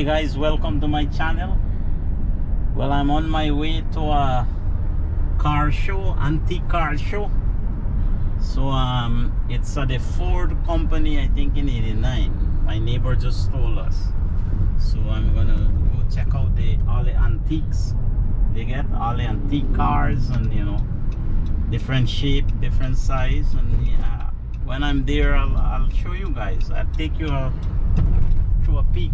guys, welcome to my channel. Well, I'm on my way to a car show, antique car show. So it's at the Ford company, I think in 89. My neighbor just told us. So I'm gonna go check out all the antiques. They get all the antique cars, and you know, different shape, different size. And yeah, when I'm there, I'll show you guys. I'll take you through a peek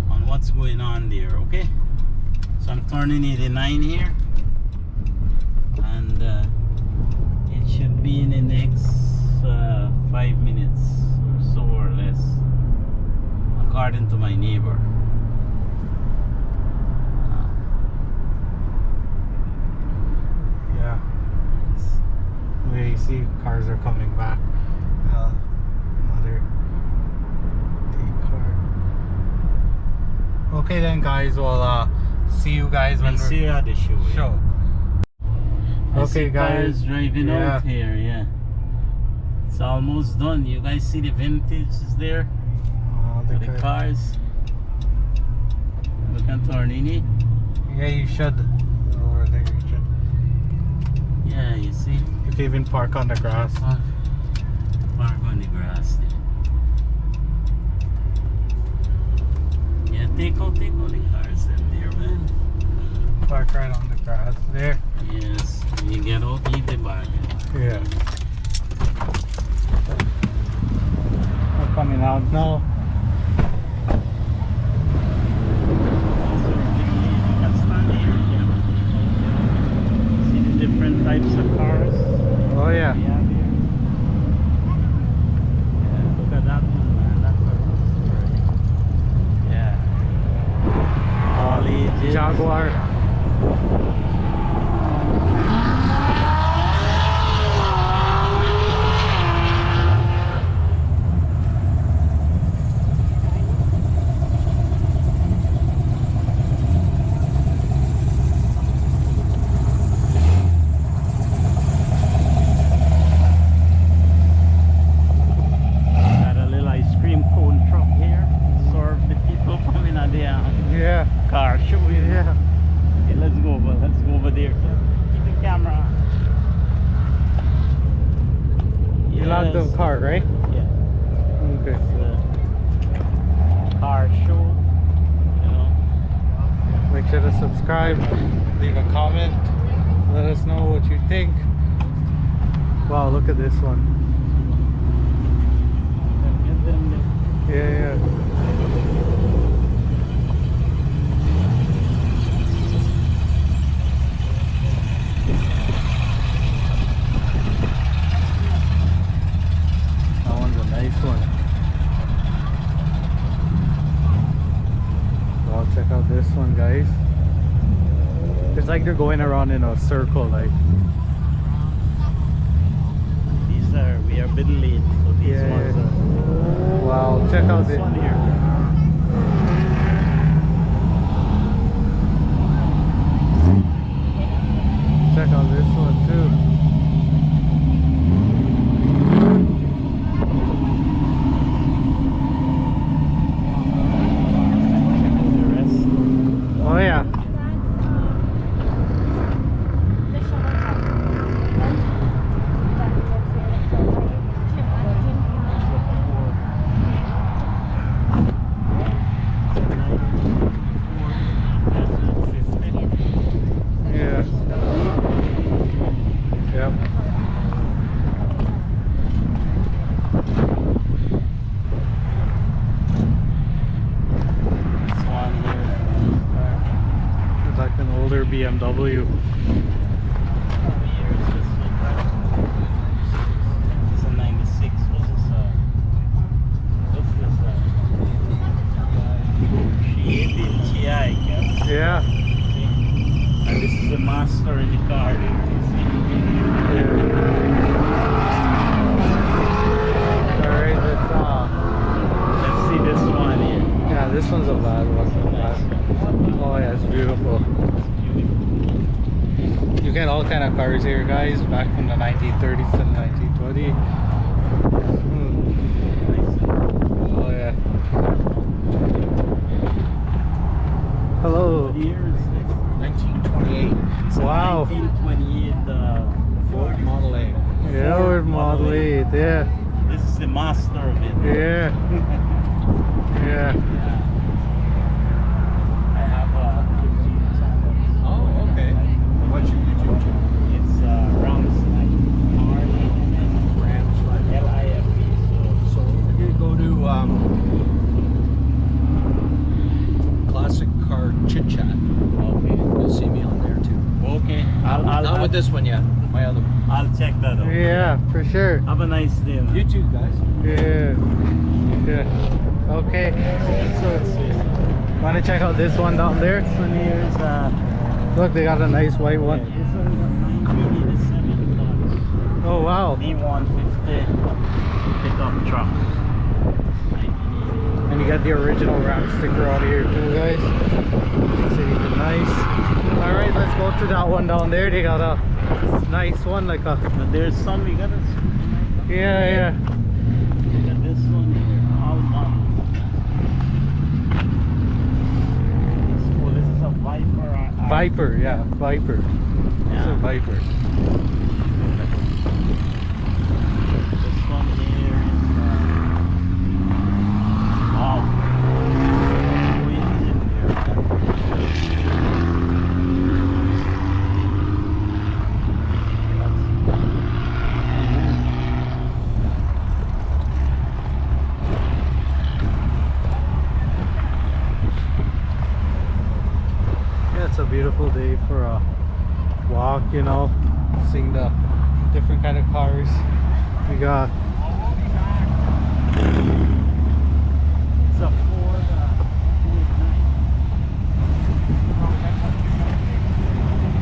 on what's going on there. Okay, so I'm turning 89 here, and it should be in the next 5 minutes or so, or less, according to my neighbor. Yeah, we see cars are coming back. Another car. Okay then, guys, we'll see you guys when We'll see you at the show. show. I Okay, see guys. cars driving out here. Yeah, it's almost done. You guys see the vintage is there? The cars. Look at Tornini. Yeah, you should. Over there, you should. Yeah, you see. You can even park on the grass. Park on the grass there. Yeah, take out the cars in there, man. Park right on the grass there. Yes, you get out, leave the bargain. Yeah. We're coming out now. See the different types of cars. Oh yeah. Yeah, look at that one, man. That's a yeah. All ages. Jaguar. Yeah. Car show. Yeah. Okay, let's go over there. Keep the camera on. You locked the car, right? Yeah. Okay. It's a car show. You know. Make sure to subscribe, leave a comment, let us know what you think. Wow, look at this one. Get them there. Yeah. That one's a nice one. Well, check out this one, guys. It's like they're going around in a circle, like. We are a bit late, so these ones are. Wow, check out This this one here. Check out this one too. The rest. Oh yeah. Yeah. Yep. This one here. It's like an older BMW. It's a 96. What's this? What's this? GI, I guess. Yeah. And this is the master in the car. You see? Alright, Let's see this one here. yeah, this one's a bad one. Oh yeah, it's beautiful. You get all kind of cars here, guys, back from the 1930s to the 1920s. Oh yeah. Hello. What year is this? 1928 It's a Wow. 1928 Ford Model A. Yeah, we're Model 8. Yeah. This is the master of it. Yeah. Yeah. I have a YouTube channel. Oh, okay. What's your YouTube channel? It's Rams Life. Rams Life. Life. So you go to Classic Car Chit Chat. Okay. You'll see me on there too. Okay. Not with this one yet. My other one. I'll check that out. Yeah, for sure. Have a nice day, man. You too, guys. Yeah. Yeah. Okay. So, wanna check out this one down there? This one here is Look, they got a nice white one. this one is a 1987 Dodge Oh wow. D150 pickup truck. 1980. And you got the original Ram sticker on here too, guys. It's even nice. Alright, let's go to that one down there. They got a nice one, like a... But there's some you gotta. Yeah, yeah. Look at this one here. All models. Oh, this is a Viper. Viper, yeah, Viper. It's a Yeah. Viper. This one here is wow. Wind in here. Yeah, it's a beautiful day for a walk, you know, seeing the different kind of cars. We got It's a Ford.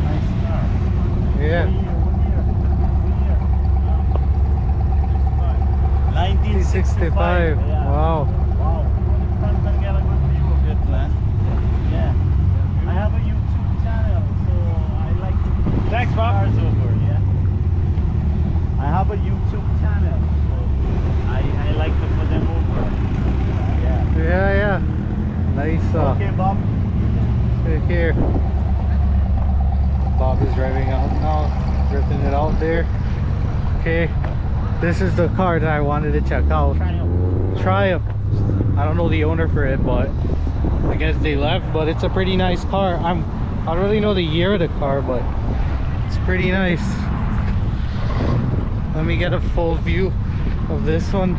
Nice car. yeah, 1965. 65. Wow. Wow. Front can get a good view of it, man. Yeah. I have a YouTube channel, so I like to put Thanks, Bob. cars over, yeah. I have a YouTube channel, so I like to put them over. Yeah. Yeah, yeah. Nice. Okay, Bob. Right here. Bob is driving out now, drifting it out there. Okay, this is the car that I wanted to check out. Triumph. I don't know the owner for it, but I guess they left. But it's a pretty nice car. I don't really know the year of the car, but it's pretty nice. Let me get a full view of this one.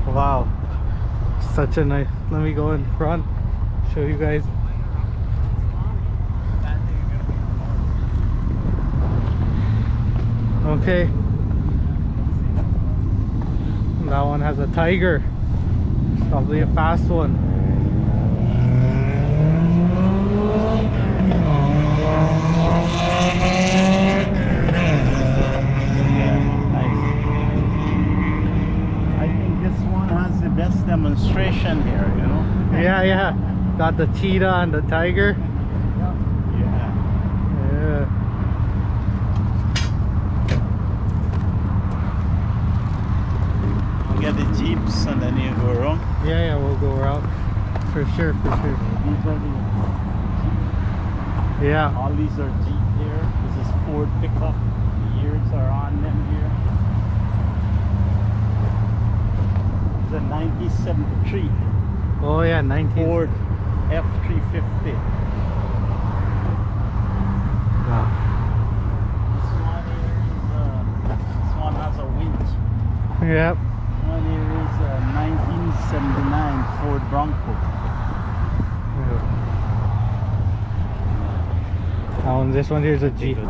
Wow, such a nice. Let me go in front, show you guys. Okay, that one has a Tiger. Probably a fast one. I think this one has the best demonstration here, you know? Yeah, yeah. Got the cheetah and the tiger. Yeah. Yeah. You get the Jeeps and then you go wrong. Yeah, yeah, we'll go out. For sure, for sure. These are the Yeah. all these are Jeep here. This is Ford pickup. The years are on them here. It's a 1973 Oh yeah, 19. Ford F350. Wow. This one here is this one has a winch. Yep. This one here is a 1979 Ford Bronco. This one here's a G. GMC.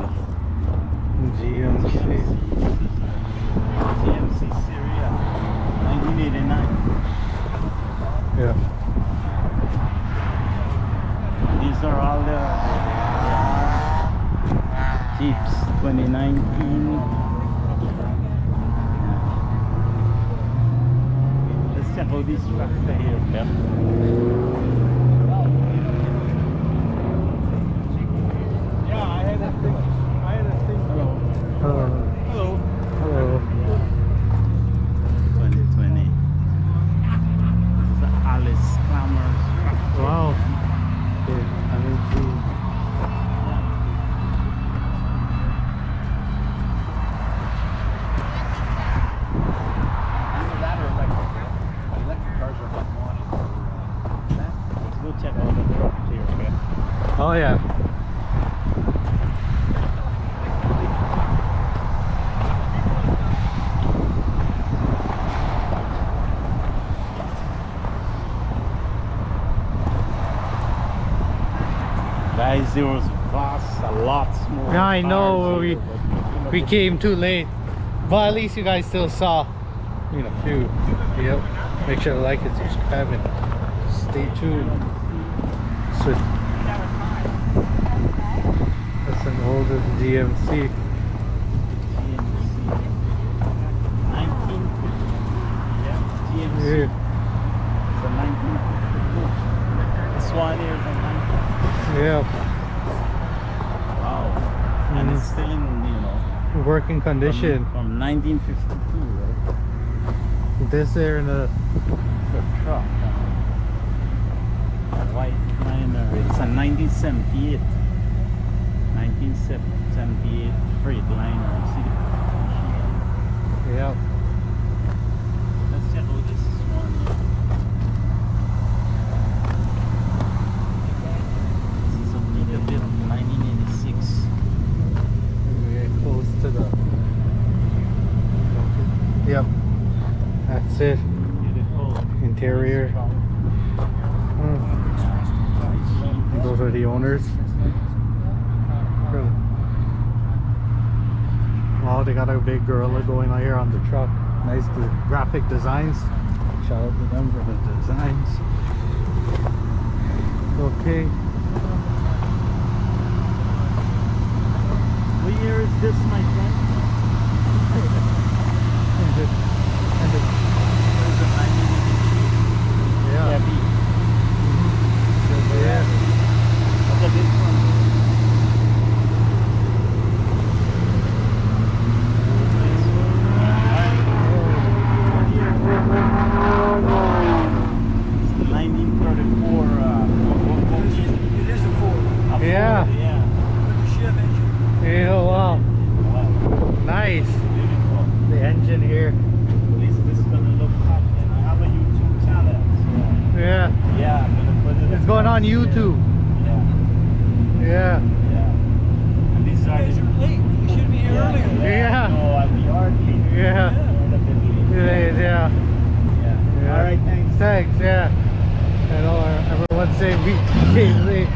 GMC Syria 1989. Yeah. These are all the Jeeps 2019. Let's check out this tractor here, Pep. Yeah, I had a thing. Hello. Hello. Hello. 2020. This is the Alice Clammer's tractor. Wow. man. Oh yeah. Guys, there was vast, a lot more. Yeah, I know, cars we- here, but We came too late, but at least you guys still saw, you know, a few. Yep. Make sure to like and subscribe and stay tuned. So that's an older GMC. 1950. Yeah, GMC. Yeah. It's a 1952. This one here is a 1952. Yeah. Wow. And it's still in, you know, Working condition. from 1952, right? This there in the The truck. White liner. It's a 1978. 1978 freight liner. You see the yeah. let's check out this one here. This is a Peterbilt 1986. We're close to the. Yep. That's it. Beautiful. Interior. Those are the owners. Wow, they got a big gorilla going on here on the truck. Nice graphic designs. Shout out to them for the designs. Okay. What year is this, my friend? There's a 1983 Yeah. Chevy. Yeah. Look at this one. It's the 1934 It is a Ford. Yeah. Yeah. With a Chev engine. Yeah, wow. Wow. Nice. Beautiful. The engine here. At least this is gonna look hot. And I have a YouTube channel. So Yeah. yeah, I'm gonna put it. It's going on across here. YouTube. Yeah. Yeah. Yeah. And these You are guys the. are late. You should be here earlier. Yeah. No, I'll be hardly. Yeah. Yeah. Yeah. All right, thanks. Thanks, yeah. I know everyone's saying we came late.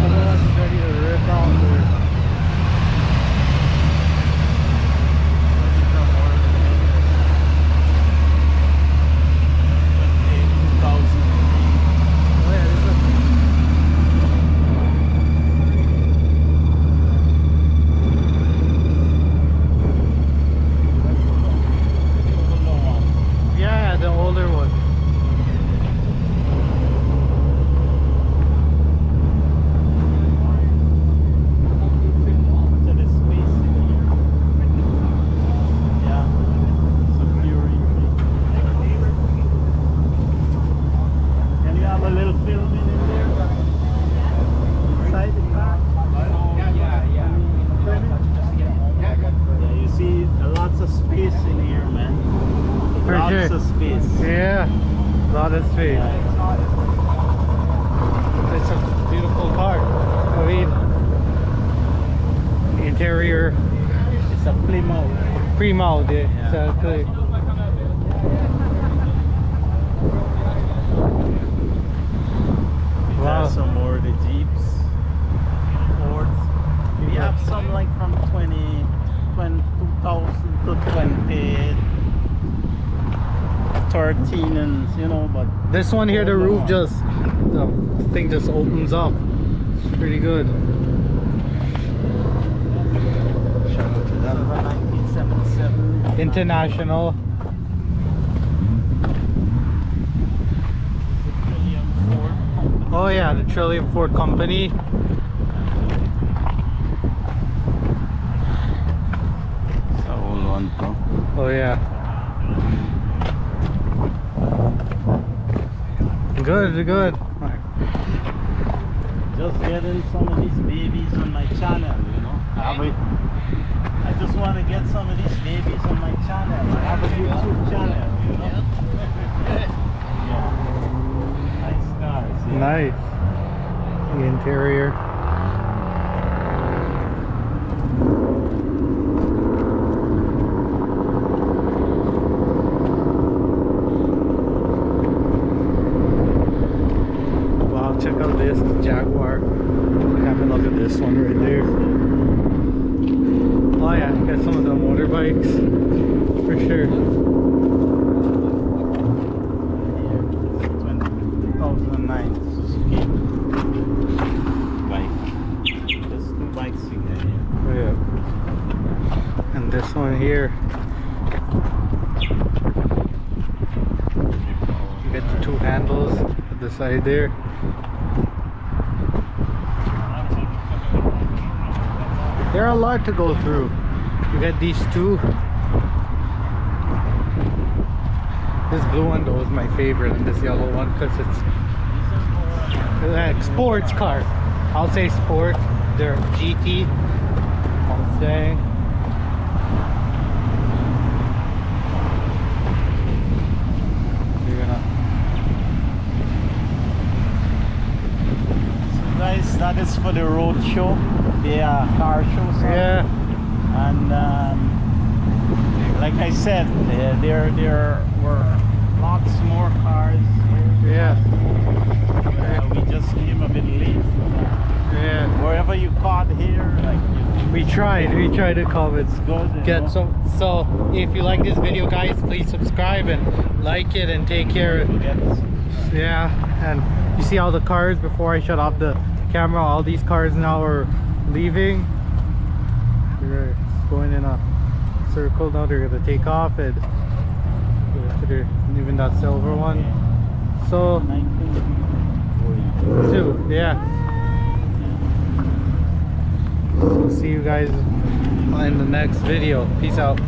Everyone's ready to rip out there. Oh, yeah, this is yeah, the older one. Can you have a little filming in there? Inside the car? Yeah, you see lots of space in here, man. For Lots sure. of space. Yeah, a lot of space. It's a beautiful car. I mean, interior It's a Plymouth. pre-mount, yeah. Yeah. Exactly. We Wow. have some more of the Jeeps, Fords. We have some like from 2000 to 2013 and you know, but This one here, the Hold roof on. just, the thing just opens up. It's pretty good. Shout out to this is them. a 1977 International. William Ford. Oh yeah, the Trillium Ford Company. It's an old one, bro. Oh yeah. Good, good. Just getting some of these babies on my channel, you know. I just want to get some of these babies on my channel. I have a YouTube channel, you know. Yeah. Nice cars. Yeah. Nice. the interior. Wow, check out this, the Jaguar. Have a look at this one right there. Oh yeah, got some of the motorbikes for sure. 2009 Suzuki bike. There's two bikes in there. Oh yeah. And this one here. You get the two handles at the side there. There are a lot to go through. You got these two. This blue one though is my favorite, and this yellow one because it's like sports car. I'll say sport. They're GT. I'll say. You're gonna. So guys, that is for the road show. Yeah, car show. Sorry. Yeah. And like I said, there were lots more cars here. Yeah. We just came a bit late. Yeah. Wherever you caught here, like We tried to comment. it's good. you Get know. so if you like this video, guys, please subscribe and like it and take care. Forget this. Yeah, and you see all the cars before I shut off the camera. All these cars now are leaving. They're going in a circle now. They're gonna take off and even that silver one. So 1942. two, yeah. So see you guys in the next video. Peace out.